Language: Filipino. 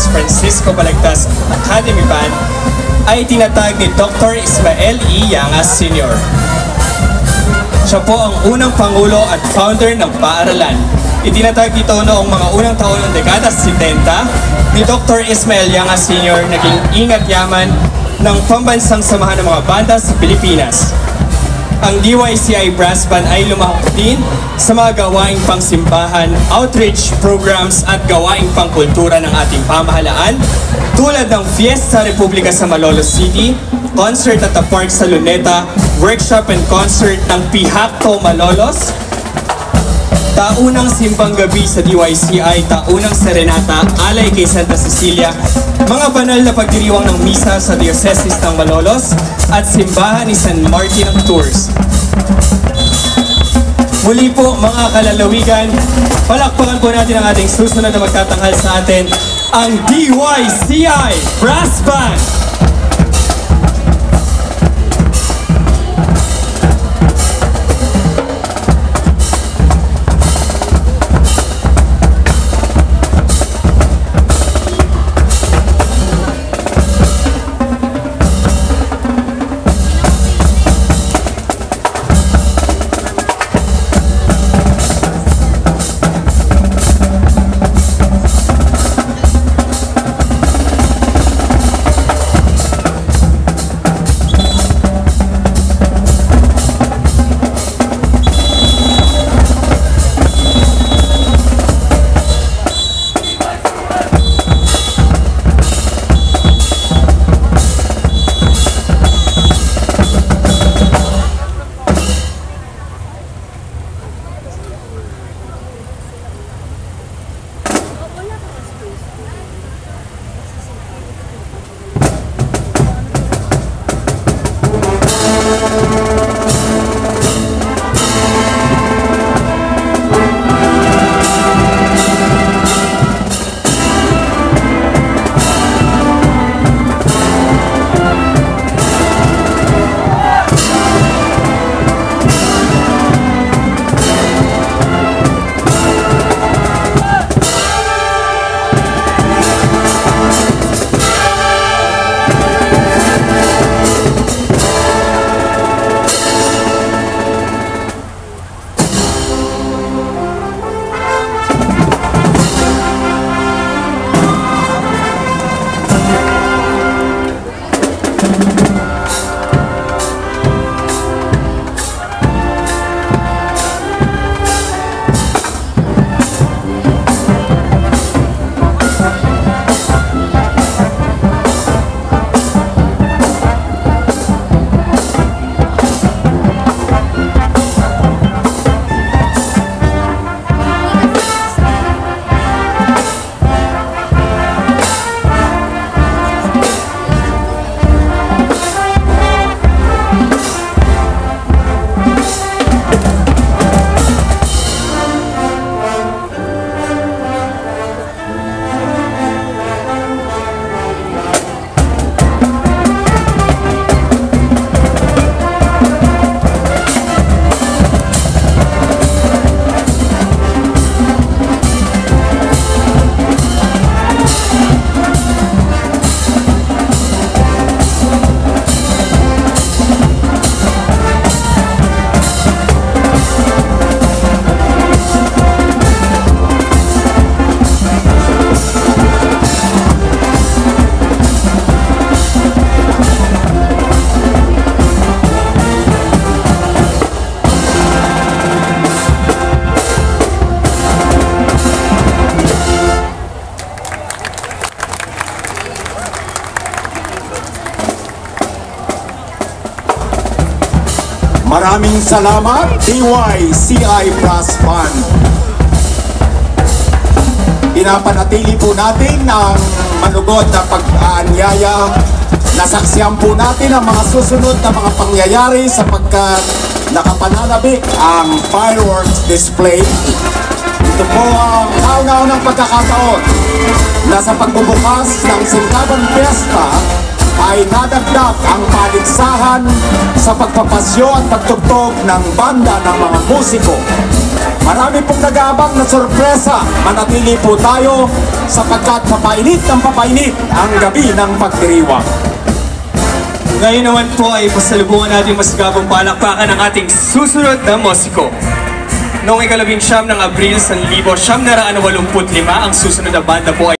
Balagtas Francisco Balagtas Academy Band ay tinatag ni Dr. Ismael E. Yangas Sr. Siya po ang unang pangulo at founder ng paaralan. Itinatag ito noong mga unang taon ng dekada 70 ni Dr. Ismael Yangas Sr. naging ingat yaman ng pambansang samahan ng mga banda sa Pilipinas. Ang DYCI Brass Band ay lumahok din sa mga gawaing pangsimbahan, outreach programs at gawaing pangkultura ng ating pamahalaan tulad ng Fiesta Republica sa Malolos City, Concert at the Park sa Luneta, workshop and concert ng Pihakto Malolos, taunang simbang gabi sa DYCI, taunang serenata, alay kay Santa Cecilia, mga banal na pagdiriwang ng misa sa Diocese ng Malolos at simbahan ni San Martin of Tours. Muli po mga kalalawigan, palakpakan po natin ang ating susunod na magtatanghal sa atin, ang DYCI Brass Band! Maraming salamat, DYCI Brass Band. Pinapanatili po natin ang manugod na pag-aanyaya. Nasaksiyan po natin ang mga susunod na mga pangyayari sapagkat nakapananabik ang fireworks display. Ito po ang kauna-unang pagkakataon na sa pagbubukas ng Singkaban Fiesta ay nadagdag ang paligsahan sa pagpapasyo at pagtugtog ng banda ng mga musiko. Marami pong nag-aabang na sorpresa. Manatili po tayo sapagkat papainit ng papainit ang gabi ng pagdiriwang. Ngayon naman po ay pasalubungan natin masigabong palakpakan ng ating susunod na musiko. Noong 19 ng Abril 1985, ang susunod na banda po ay